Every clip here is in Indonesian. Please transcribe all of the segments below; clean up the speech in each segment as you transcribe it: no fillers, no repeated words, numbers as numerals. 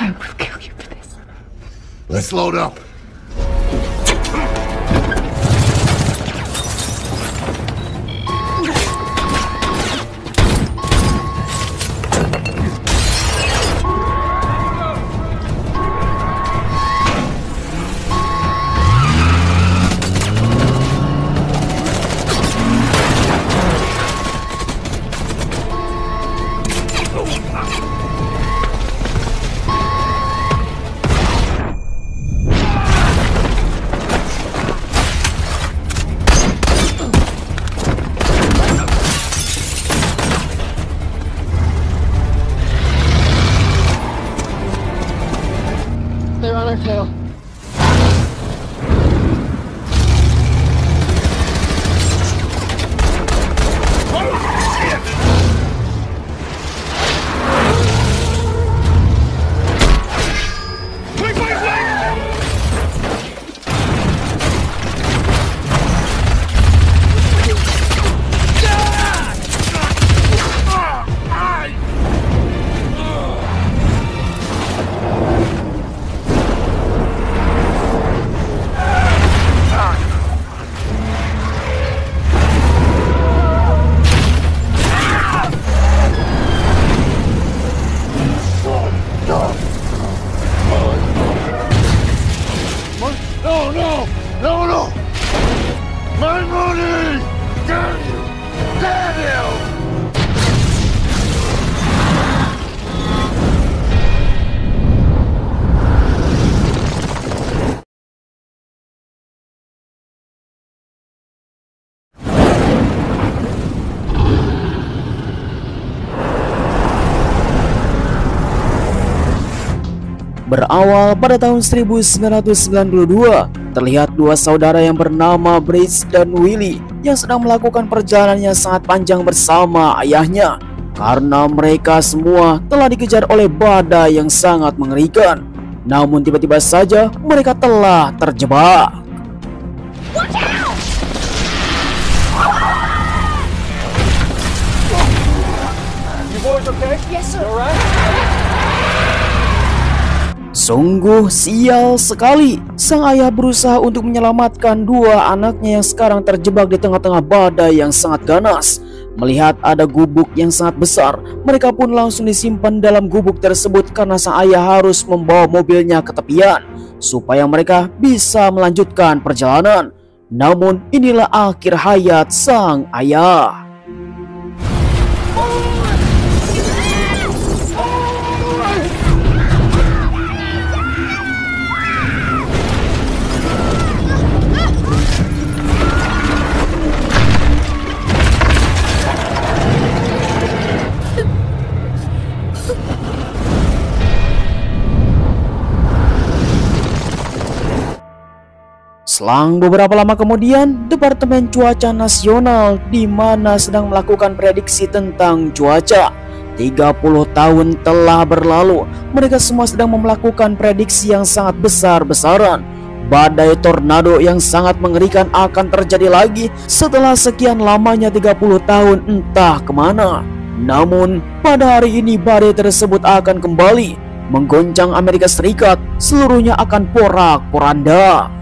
I will kill you for this. Let's load up. They're on our tail. No! My money! Damn you! Damn you! Berawal pada tahun 1992, terlihat dua saudara yang bernama Bridge dan Willie yang sedang melakukan perjalanan yang sangat panjang bersama ayahnya. Karena mereka semua telah dikejar oleh badai yang sangat mengerikan. Namun tiba-tiba saja mereka telah terjebak. You boys okay? Yes, sir. You alright? Sungguh sial sekali. Sang ayah berusaha untuk menyelamatkan dua anaknya yang sekarang terjebak di tengah-tengah badai yang sangat ganas. Melihat ada gubuk yang sangat besar, mereka pun langsung disimpan dalam gubuk tersebut karena sang ayah harus membawa mobilnya ke tepian supaya mereka bisa melanjutkan perjalanan. Namun inilah akhir hayat sang ayah. Selang beberapa lama kemudian, Departemen Cuaca Nasional di mana sedang melakukan prediksi tentang cuaca. 30 tahun telah berlalu, mereka semua sedang melakukan prediksi yang sangat besar-besaran. Badai tornado yang sangat mengerikan akan terjadi lagi setelah sekian lamanya 30 tahun entah kemana. Namun pada hari ini badai tersebut akan kembali menggoncang Amerika Serikat, seluruhnya akan porak-poranda.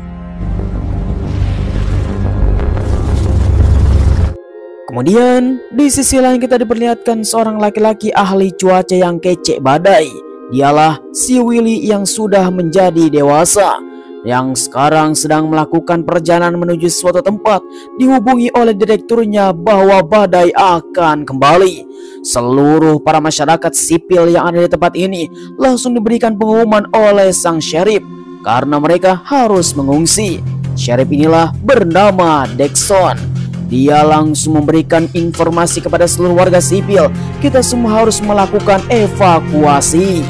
Kemudian di sisi lain kita diperlihatkan seorang laki-laki ahli cuaca yang kece badai. Dialah si Willie yang sudah menjadi dewasa, yang sekarang sedang melakukan perjalanan menuju suatu tempat. Dihubungi oleh direkturnya bahwa badai akan kembali. Seluruh para masyarakat sipil yang ada di tempat ini langsung diberikan pengumuman oleh sang sheriff karena mereka harus mengungsi. Sheriff inilah bernama Dexon. Dia langsung memberikan informasi kepada seluruh warga sipil. Kita semua harus melakukan evakuasi.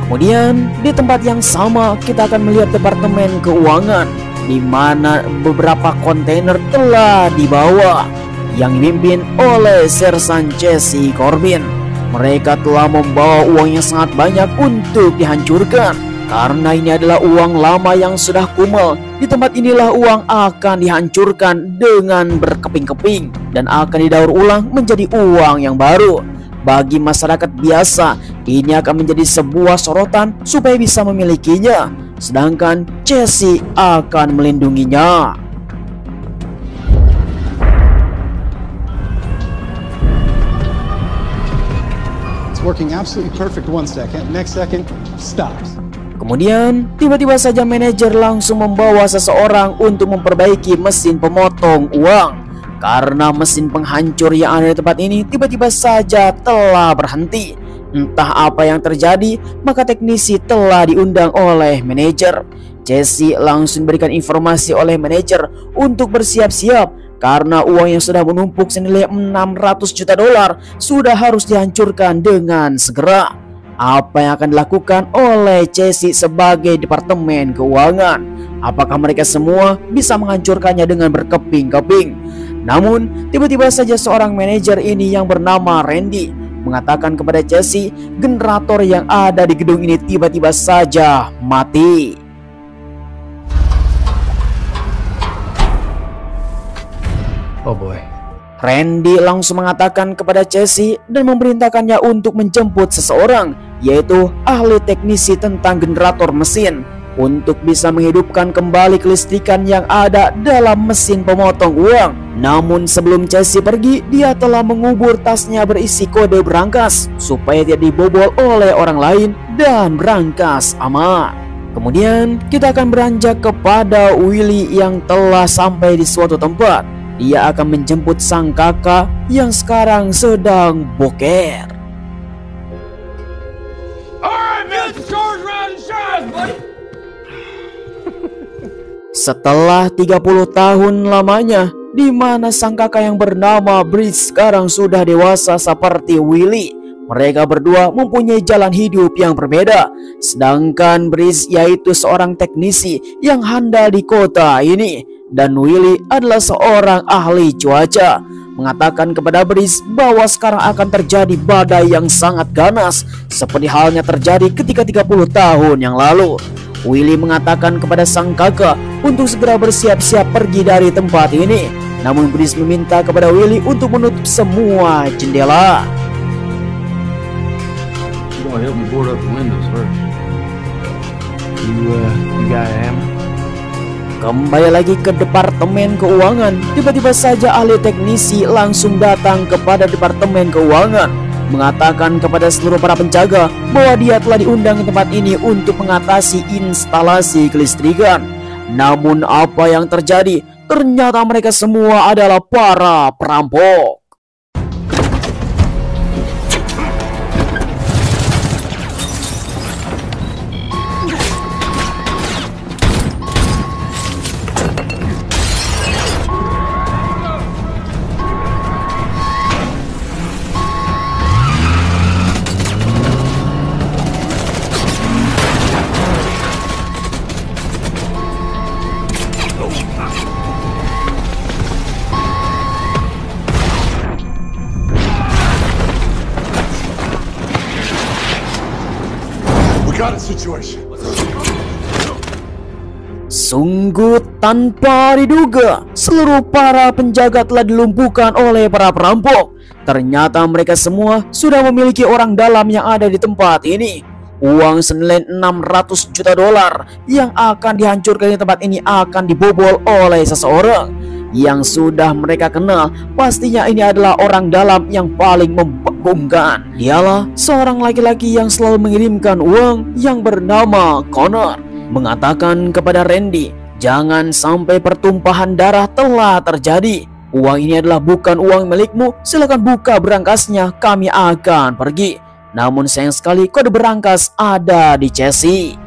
Kemudian di tempat yang sama kita akan melihat Departemen Keuangan, di mana beberapa kontainer telah dibawa yang dipimpin oleh Sersan Jesse Corbin. Mereka telah membawa uang yang sangat banyak untuk dihancurkan Karena ini adalah uang lama yang sudah kumel, di tempat inilah uang akan dihancurkan dengan berkeping-keping dan akan didaur ulang menjadi uang yang baru. Bagi masyarakat biasa, ini akan menjadi sebuah sorotan supaya bisa memilikinya, sedangkan Jesse akan melindunginya. It's working absolutely perfect 1 second, next second stops. Kemudian, tiba-tiba saja manajer langsung membawa seseorang untuk memperbaiki mesin pemotong uang. Karena mesin penghancur yang ada di tempat ini tiba-tiba saja telah berhenti. Entah apa yang terjadi, maka teknisi telah diundang oleh manajer. Jesse langsung berikan informasi oleh manajer untuk bersiap-siap karena uang yang sudah menumpuk senilai 600 juta dolar sudah harus dihancurkan dengan segera. Apa yang akan dilakukan oleh Jesse sebagai departemen keuangan? Apakah mereka semua bisa menghancurkannya dengan berkeping-keping? Namun, tiba-tiba saja seorang manajer ini yang bernama Randy mengatakan kepada Jesse, generator yang ada di gedung ini tiba-tiba saja mati. Oh boy. Randy langsung mengatakan kepada Jesse dan memerintahkannya untuk menjemput seseorang, yaitu ahli teknisi tentang generator mesin, untuk bisa menghidupkan kembali kelistrikan yang ada dalam mesin pemotong uang. Namun sebelum Jesse pergi, dia telah mengubur tasnya berisi kode berangkas supaya tidak dibobol oleh orang lain dan berangkas aman. Kemudian kita akan beranjak kepada Willy yang telah sampai di suatu tempat. Dia akan menjemput sang kakak yang sekarang sedang boker. Setelah 30 tahun lamanya, di mana sang kakak yang bernama Brice sekarang sudah dewasa seperti Willy, mereka berdua mempunyai jalan hidup yang berbeda. Sedangkan Brice yaitu seorang teknisi yang handal di kota ini, dan Willy adalah seorang ahli cuaca. Mengatakan kepada Brice bahwa sekarang akan terjadi badai yang sangat ganas, seperti halnya terjadi ketika 30 tahun yang lalu. Willy mengatakan kepada sang kakak untuk segera bersiap-siap pergi dari tempat ini. Namun Brice meminta kepada Willy untuk menutup semua jendela. You gonna help me board up the windows first. You got a hammer? Kembali lagi ke departemen keuangan. Tiba-tiba saja ahli teknisi langsung datang kepada departemen keuangan, mengatakan kepada seluruh para penjaga bahwa dia telah diundang ke tempat ini untuk mengatasi instalasi kelistrikan. Namun apa yang terjadi? Ternyata mereka semua adalah para perampok. Got a situation. Sungguh tanpa diduga, seluruh para penjaga telah dilumpuhkan oleh para perampok. Ternyata mereka semua sudah memiliki orang dalam yang ada di tempat ini. Uang senilai 600 juta dolar yang akan dihancurkan di tempat ini akan dibobol oleh seseorang yang sudah mereka kenal. Pastinya ini adalah orang dalam yang paling membingungkan. Dialah seorang laki-laki yang selalu mengirimkan uang yang bernama Connor. Mengatakan kepada Randy, jangan sampai pertumpahan darah telah terjadi. Uang ini adalah bukan uang milikmu, silakan buka berangkasnya, kami akan pergi. Namun sayang sekali kode berangkas ada di Jesse.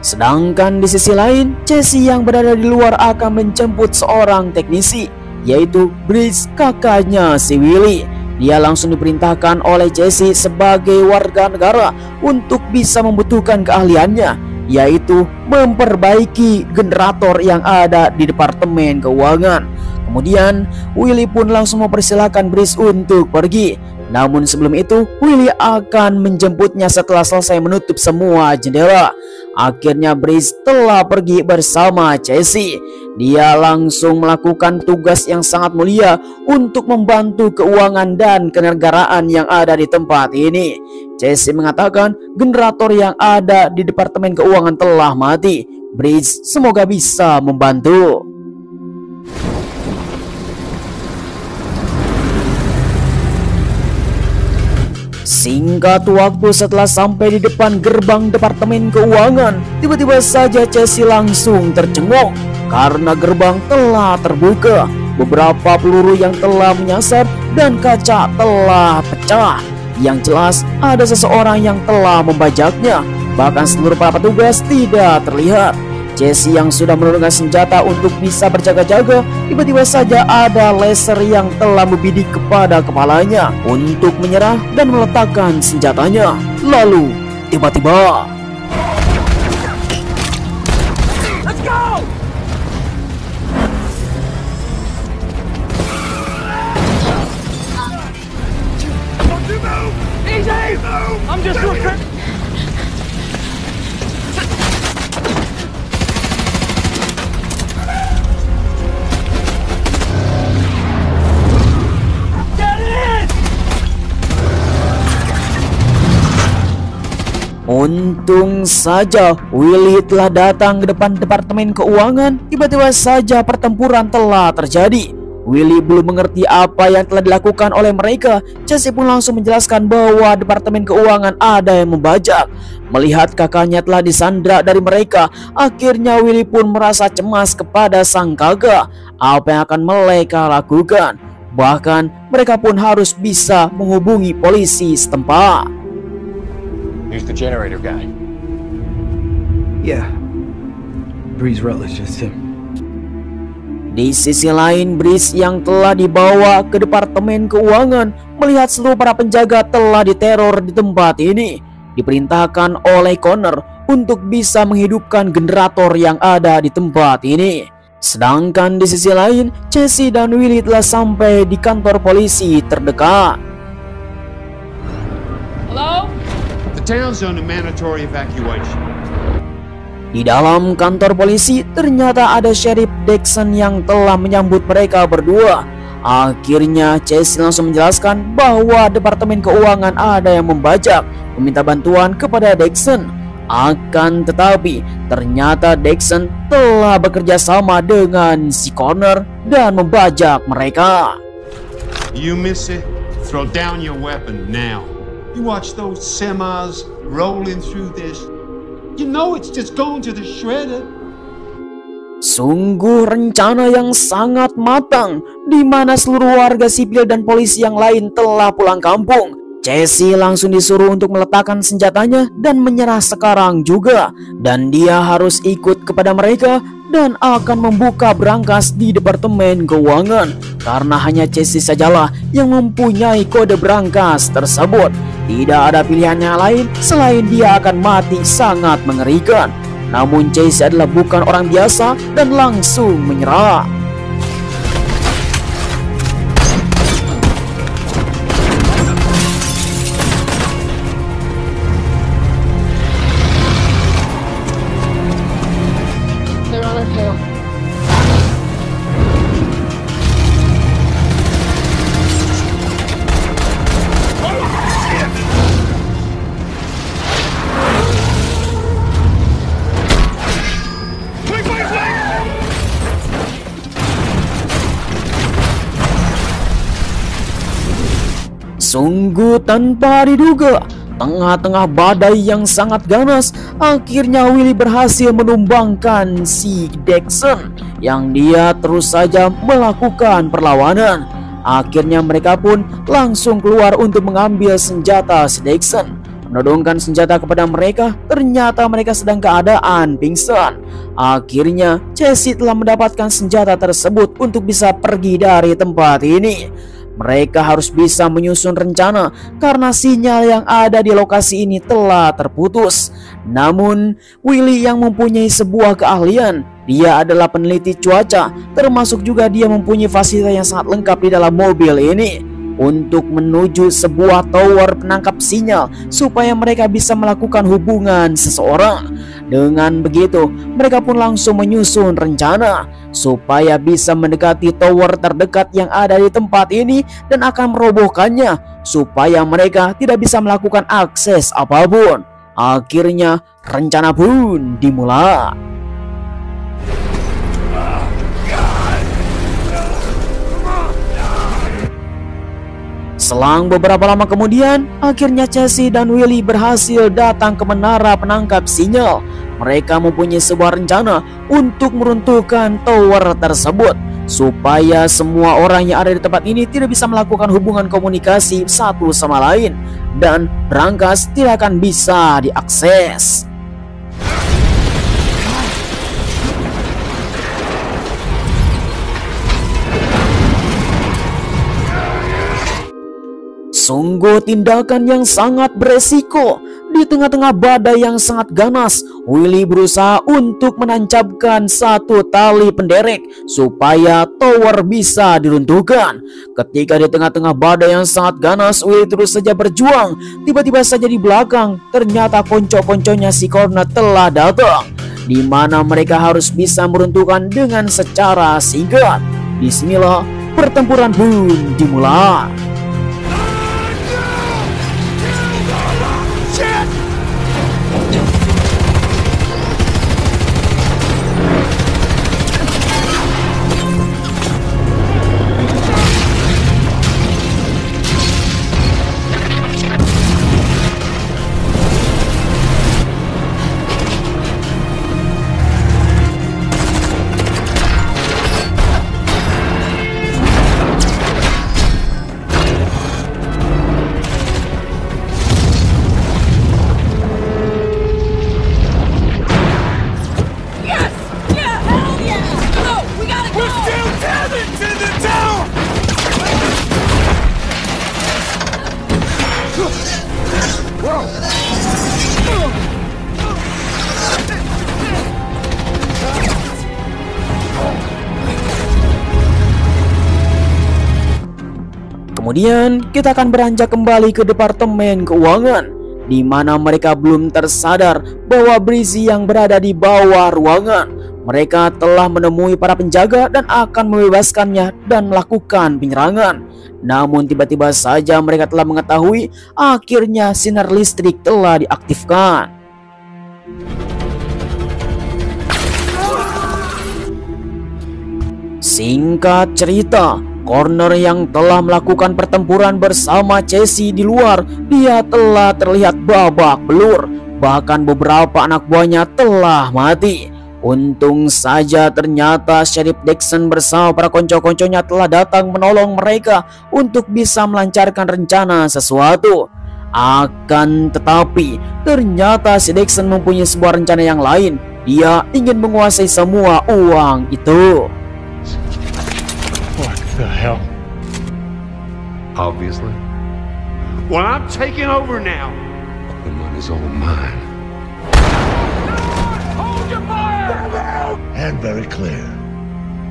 Sedangkan di sisi lain, Jesse yang berada di luar akan menjemput seorang teknisi, yaitu Brice, kakaknya si Willy. Dia langsung diperintahkan oleh Jesse sebagai warga negara untuk bisa membutuhkan keahliannya, yaitu memperbaiki generator yang ada di departemen keuangan. Kemudian Willy pun langsung mempersilahkan Brice untuk pergi. Namun sebelum itu, Willy akan menjemputnya setelah selesai menutup semua jendela. Akhirnya Brice telah pergi bersama Casey. Dia langsung melakukan tugas yang sangat mulia untuk membantu keuangan dan kenegaraan yang ada di tempat ini. Casey mengatakan generator yang ada di Departemen Keuangan telah mati. Brice semoga bisa membantu. Singkat waktu setelah sampai di depan gerbang Departemen Keuangan, tiba-tiba saja Casey langsung tercengok karena gerbang telah terbuka. Beberapa peluru yang telah menyasar dan kaca telah pecah. Yang jelas ada seseorang yang telah membajaknya. Bahkan seluruh para petugas tidak terlihat. Casey yang sudah menurunkan senjata untuk bisa berjaga-jaga, tiba-tiba saja ada laser yang telah membidik kepada kepalanya untuk menyerah dan meletakkan senjatanya. Lalu tiba-tiba Let's go! Don't you move! Easy! I'm just looking. Untung saja Willy telah datang ke depan Departemen Keuangan. Tiba-tiba saja pertempuran telah terjadi. Willy belum mengerti apa yang telah dilakukan oleh mereka. Casey pun langsung menjelaskan bahwa Departemen Keuangan ada yang membajak. Melihat kakaknya telah disandra dari mereka, akhirnya Willy pun merasa cemas kepada sang kakak. Apa yang akan mereka lakukan? Bahkan mereka pun harus bisa menghubungi polisi setempat. Here's the generator guy. Yeah. Breeze Rutledge, just him. Di sisi lain, Brice yang telah dibawa ke Departemen Keuangan melihat seluruh para penjaga telah diteror di tempat ini. Diperintahkan oleh Connor untuk bisa menghidupkan generator yang ada di tempat ini. Sedangkan di sisi lain, Casey dan Willy telah sampai di kantor polisi terdekat. Hello? The town's under mandatory evacuation. Di dalam kantor polisi ternyata ada Sheriff Dixon yang telah menyambut mereka berdua. Akhirnya Casey langsung menjelaskan bahwa Departemen Keuangan ada yang membajak, meminta bantuan kepada Dixon. Akan tetapi ternyata Dixon telah bekerja sama dengan si Connor dan membajak mereka. You miss it? Throw down your weapon now. You watch those semis rolling through this. You know it's just going to the shredder. Sungguh rencana yang sangat matang, di mana seluruh warga sipil dan polisi yang lain telah pulang kampung. Casey langsung disuruh untuk meletakkan senjatanya dan menyerah sekarang juga. Dan dia harus ikut kepada mereka dan akan membuka brankas di Departemen Keuangan. Karena hanya Casey sajalah yang mempunyai kode brankas tersebut. Tidak ada pilihannya lain selain dia akan mati sangat mengerikan. Namun Casey adalah bukan orang biasa dan langsung menyerah. They're on our tail. Sungguh tanpa diduga, tengah-tengah badai yang sangat ganas, akhirnya Willy berhasil menumbangkan si Dixon yang dia terus saja melakukan perlawanan. Akhirnya mereka pun langsung keluar untuk mengambil senjata si Dixon. Menodongkan senjata kepada mereka, ternyata mereka sedang keadaan pingsan. Akhirnya Casey telah mendapatkan senjata tersebut untuk bisa pergi dari tempat ini. Mereka harus bisa menyusun rencana karena sinyal yang ada di lokasi ini telah terputus. Namun Willy yang mempunyai sebuah keahlian, dia adalah peneliti cuaca, termasuk juga dia mempunyai fasilitas yang sangat lengkap di dalam mobil ini. untuk menuju sebuah tower penangkap sinyal supaya mereka bisa melakukan hubungan seseorang. Dengan begitu, mereka pun langsung menyusun rencana supaya bisa mendekati tower terdekat yang ada di tempat ini dan akan merobohkannya supaya mereka tidak bisa melakukan akses apapun. Akhirnya rencana pun dimulai. Selang beberapa lama kemudian, akhirnya Casey dan Willy berhasil datang ke menara penangkap sinyal. Mereka mempunyai sebuah rencana untuk meruntuhkan tower tersebut supaya semua orang yang ada di tempat ini tidak bisa melakukan hubungan komunikasi satu sama lain dan berangkas tidak akan bisa diakses. Sungguh tindakan yang sangat beresiko. Di tengah-tengah badai yang sangat ganas, Willy berusaha untuk menancapkan satu tali penderek supaya tower bisa diruntuhkan. Ketika di tengah-tengah badai yang sangat ganas, Willy terus saja berjuang. Tiba-tiba saja di belakang, ternyata konco-konconya si Connor telah datang, di mana mereka harus bisa meruntuhkan dengan secara singkat. Bismillah, pertempuran pun dimulai. Kemudian kita akan beranjak kembali ke Departemen Keuangan, di mana mereka belum tersadar bahwa Breezy yang berada di bawah ruangan. Mereka telah menemui para penjaga dan akan membebaskannya dan melakukan penyerangan. Namun tiba-tiba saja mereka telah mengetahui akhirnya sinar listrik telah diaktifkan. Singkat cerita, Connor yang telah melakukan pertempuran bersama Casey di luar, dia telah terlihat babak belur. Bahkan beberapa anak buahnya telah mati. Untung saja ternyata Sheriff Dixon bersama para konco-konconya telah datang menolong mereka untuk bisa melancarkan rencana sesuatu. Akan tetapi ternyata si Dixon mempunyai sebuah rencana yang lain. Dia ingin menguasai semua uang itu. What the hell? Obviously. Well, I'm taking over now. The money's all mine. Hold your fire! And very clear.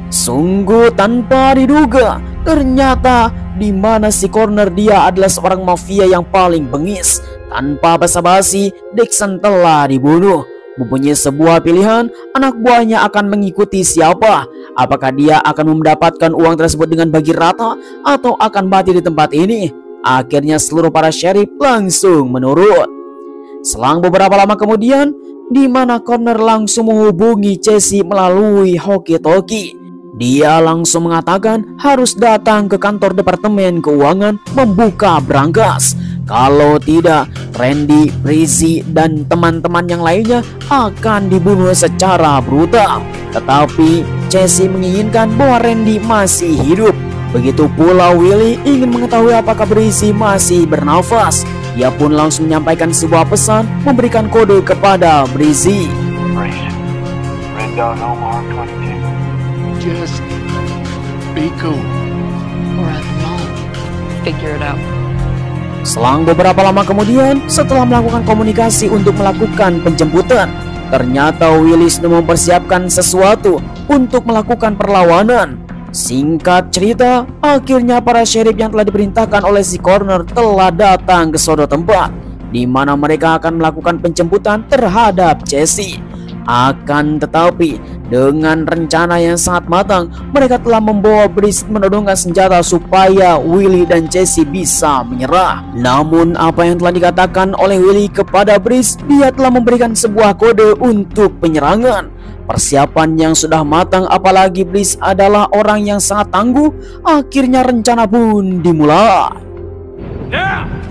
Sungguh tanpa diduga, ternyata di mana si Connor dia adalah seorang mafia yang paling bengis. Tanpa basa-basi, Dixon telah dibunuh. Mempunyai sebuah pilihan, anak buahnya akan mengikuti siapa. Apakah dia akan mendapatkan uang tersebut dengan bagi rata atau akan mati di tempat ini? Akhirnya seluruh para sheriff langsung menurut. Selang beberapa lama kemudian, di mana Connor langsung menghubungi Casey melalui walkie-talkie. Dia langsung mengatakan harus datang ke kantor Departemen Keuangan membuka berangkas. Kalau tidak, Randy, Breezy, dan teman-teman yang lainnya akan dibunuh secara brutal. Tetapi Casey menginginkan bahwa Randy masih hidup. Begitu pula Willy ingin mengetahui apakah Breezy masih bernafas. Dia pun langsung menyampaikan sebuah pesan, memberikan kode kepada Breezy. Red Dog Omar 22. Just be cool. We're at the mall. Figure it out. Selang beberapa lama kemudian, setelah melakukan komunikasi untuk melakukan penjemputan, ternyata Willy sudah mempersiapkan sesuatu untuk melakukan perlawanan. Singkat cerita, akhirnya para sheriff yang telah diperintahkan oleh si Connor telah datang ke suatu tempat di mana mereka akan melakukan penjemputan terhadap Jesse. Akan tetapi, dengan rencana yang sangat matang, mereka telah membawa Brice menodongkan senjata supaya Willie dan Jesse bisa menyerah. Namun apa yang telah dikatakan oleh Willie kepada Brice, dia telah memberikan sebuah kode untuk penyerangan. Persiapan yang sudah matang, apalagi Brice adalah orang yang sangat tangguh. Akhirnya rencana pun dimulai. Now!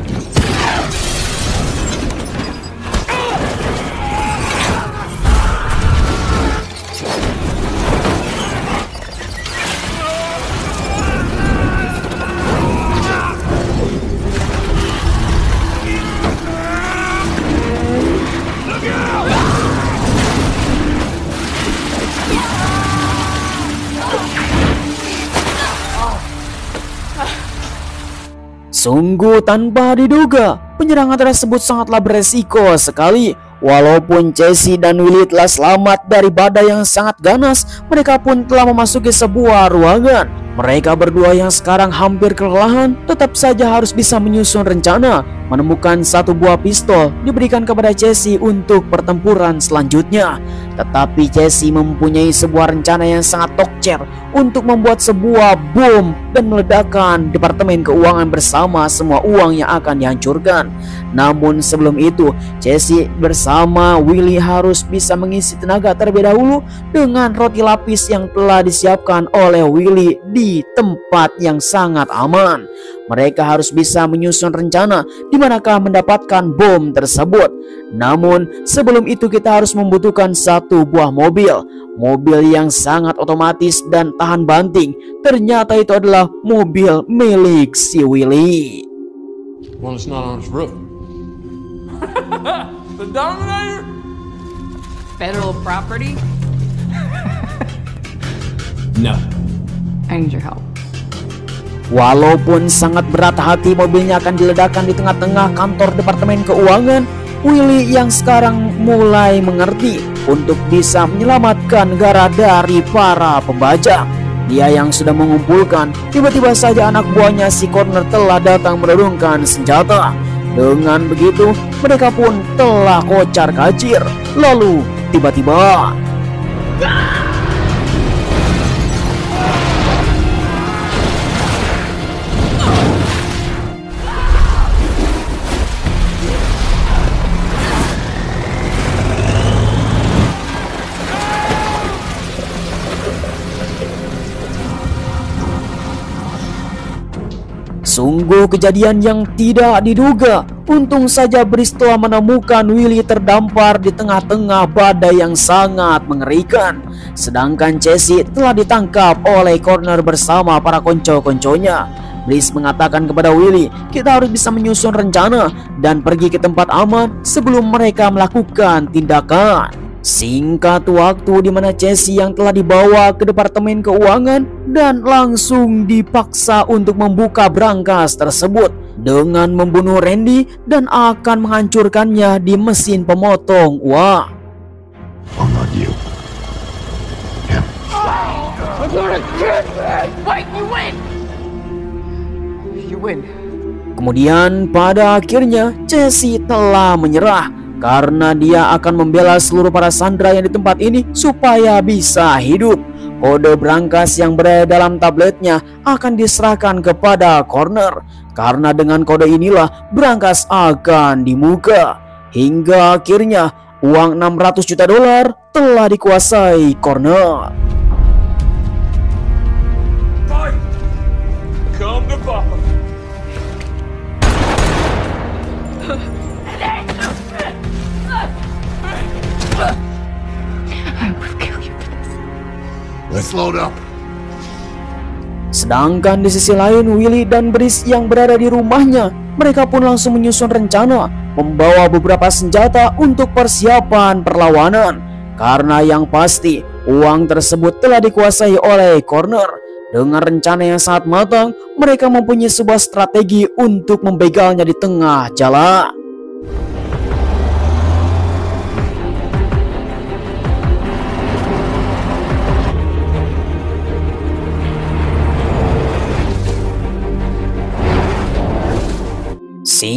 Sungguh tanpa diduga, penyerangan tersebut sangatlah beresiko sekali. Walaupun Jesse dan Willie telah selamat dari badai yang sangat ganas, mereka pun telah memasuki sebuah ruangan. Mereka berdua yang sekarang hampir kelelahan tetap saja harus bisa menyusun rencana. Menemukan satu buah pistol diberikan kepada Jesse untuk pertempuran selanjutnya. Tetapi Jesse mempunyai sebuah rencana yang sangat tokcer untuk membuat sebuah bom dan meledakkan Departemen Keuangan bersama semua uang yang akan dihancurkan. Namun sebelum itu, Jesse bersama Willie harus bisa mengisi tenaga terlebih dahulu dengan roti lapis yang telah disiapkan oleh Willie di tempat yang sangat aman. Mereka harus bisa menyusun rencana di manakah mendapatkan bom tersebut. Namun sebelum itu kita harus membutuhkan satu buah mobil. Mobil yang sangat otomatis dan tahan banting. Ternyata itu adalah mobil milik si Willie. Well, it's not on his roof. The Dominator? Federal property? No. I need your help. Walaupun sangat berat hati mobilnya akan diledakkan di tengah-tengah kantor Departemen Keuangan, Willie yang sekarang mulai mengerti untuk bisa menyelamatkan negara dari para pembajak. Dia yang sudah mengumpulkan, tiba-tiba saja anak buahnya si Connor telah datang menodongkan senjata. Dengan begitu, mereka pun telah kocar-kacir. Lalu, tiba-tiba sungguh kejadian yang tidak diduga. Untung saja Brice telah menemukan Willie terdampar di tengah-tengah badai yang sangat mengerikan. Sedangkan Jesse telah ditangkap oleh Connor bersama para konco-konconya. Brice mengatakan kepada Willie, kita harus bisa menyusun rencana dan pergi ke tempat aman sebelum mereka melakukan tindakan. Singkat waktu di mana Jesse yang telah dibawa ke Departemen Keuangan dan langsung dipaksa untuk membuka brankas tersebut dengan membunuh Randy dan akan menghancurkannya di mesin pemotong uang. Oh, not you. Him. I'm gonna get that! Wait, you win! You win. Kemudian pada akhirnya Jesse telah menyerah karena dia akan membela seluruh para sandera yang di tempat ini supaya bisa hidup. Kode brankas yang berada dalam tabletnya akan diserahkan kepada Connor. Karena dengan kode inilah brankas akan dibuka. Hingga akhirnya uang $600 juta telah dikuasai Connor. Fight! Come to Papa. I will kill you for this. Let's load up. Sedangkan di sisi lain, Willie dan Brice yang berada di rumahnya, mereka pun langsung menyusun rencana membawa beberapa senjata untuk persiapan perlawanan. Karena yang pasti uang tersebut telah dikuasai oleh Connor. Dengan rencana yang sangat matang, mereka mempunyai sebuah strategi untuk membegalnya di tengah jalan.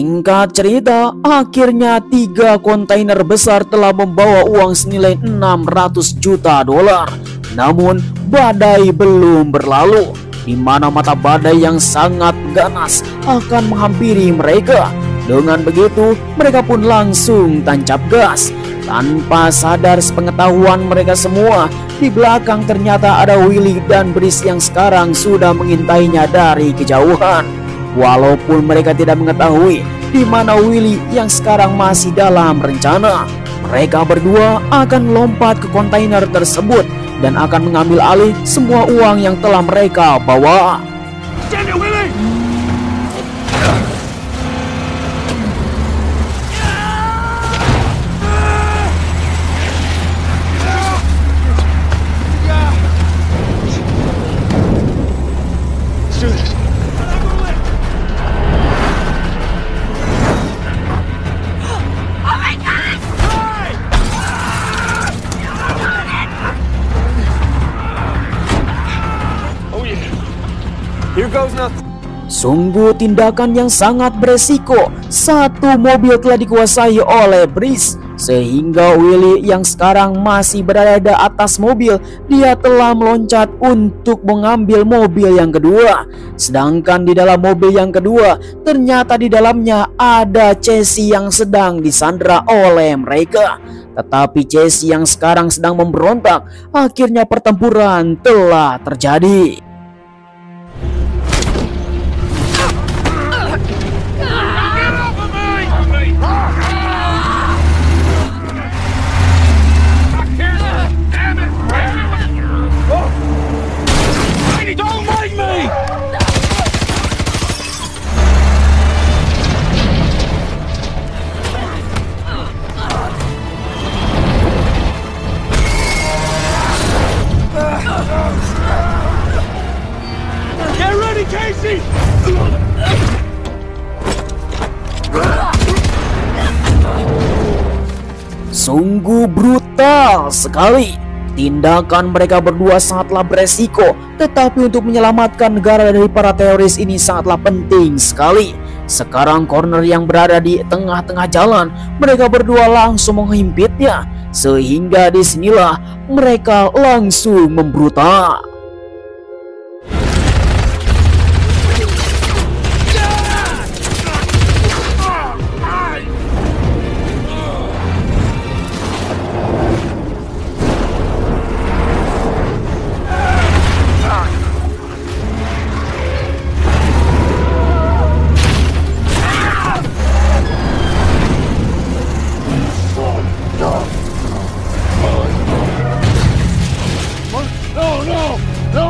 Singkat cerita, akhirnya 3 kontainer besar telah membawa uang senilai 600 juta dolar. Namun badai belum berlalu, di mana mata badai yang sangat ganas akan menghampiri mereka. Dengan begitu, mereka pun langsung tancap gas. Tanpa sadar sepengetahuan mereka semua, di belakang ternyata ada Willy dan Brice yang sekarang sudah mengintainya dari kejauhan. Walaupun mereka tidak mengetahui di mana Willy yang sekarang masih dalam rencana, mereka berdua akan lompat ke kontainer tersebut dan akan mengambil alih semua uang yang telah mereka bawa. Stand it, Willie! Let's do this. Here goes nothing. Sungguh tindakan yang sangat beresiko. Satu mobil telah dikuasai oleh Brice, sehingga Willy yang sekarang masih berada di atas mobil, dia telah meloncat untuk mengambil mobil yang kedua. Sedangkan di dalam mobil yang kedua, ternyata di dalamnya ada Casey yang sedang disandra oleh mereka. Tetapi Casey yang sekarang sedang memberontak. Akhirnya pertempuran telah terjadi. Get ready, Casey! Sungguh brutal sekali. Tindakan mereka berdua sangatlah beresiko, tetapi untuk menyelamatkan negara dari para teroris ini sangatlah penting sekali. Sekarang corner yang berada di tengah-tengah jalan, mereka berdua langsung menghimpitnya, sehingga disinilah mereka langsung membrutal.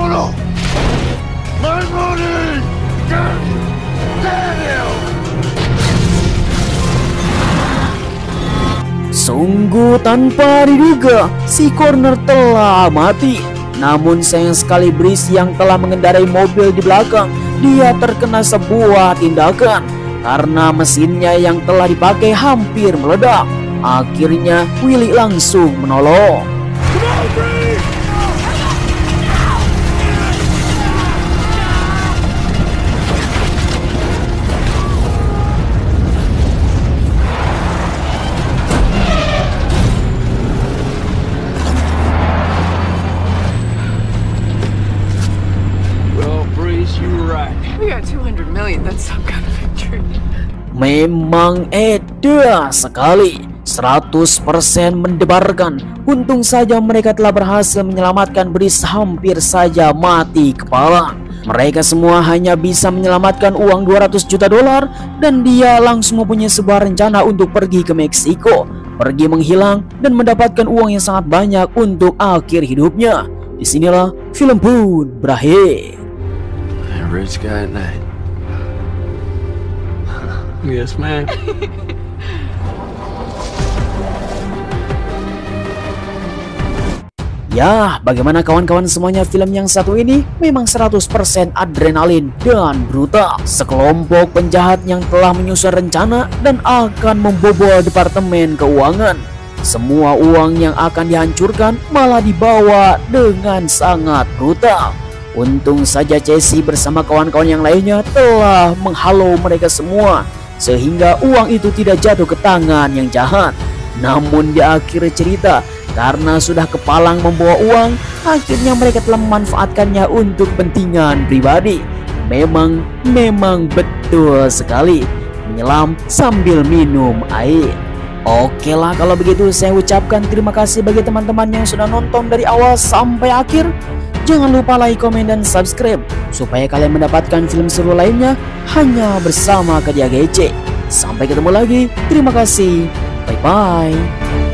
No! My money! Daniel! Sungguh tanpa diduga, si corner telah mati. Namun sayang sekali Brice yang telah mengendarai mobil di belakang, dia terkena sebuah tindakan karena mesinnya yang telah dipakai hampir meledak. Akhirnya Willy langsung menolong. We got 200 million, that's some kind of victory. Memang edah sekali, 100% mendebarkan. Untung saja mereka telah berhasil menyelamatkan Brice hampir saja mati kepala. Mereka semua hanya bisa menyelamatkan uang 200 juta dolar dan dia langsung mempunyai sebuah rencana untuk pergi ke Meksiko, pergi menghilang dan mendapatkan uang yang sangat banyak untuk akhir hidupnya. Disinilah film pun berakhir. Rich guy at night. Yes, man. Ya, bagaimana kawan-kawan semuanya, film yang satu ini memang 100% adrenalin dan brutal. Sekelompok penjahat yang telah menyusun rencana dan akan membobol departemen keuangan. Semua uang yang akan dihancurkan malah dibawa dengan sangat brutal. Untung saja Casey bersama kawan-kawan yang lainnya telah menghalau mereka semua. sehingga uang itu tidak jatuh ke tangan yang jahat. Namun di akhir cerita, karena sudah kepalang membawa uang, akhirnya mereka telah memanfaatkannya untuk kepentingan pribadi. Memang betul sekali, menyelam sambil minum air. Oke lah, kalau begitu saya ucapkan terima kasih bagi teman-teman yang sudah nonton dari awal sampai akhir. Jangan lupa like, komen, dan subscribe supaya kalian mendapatkan film seru lainnya hanya bersama Kadia Kece. Sampai ketemu lagi, terima kasih, bye-bye.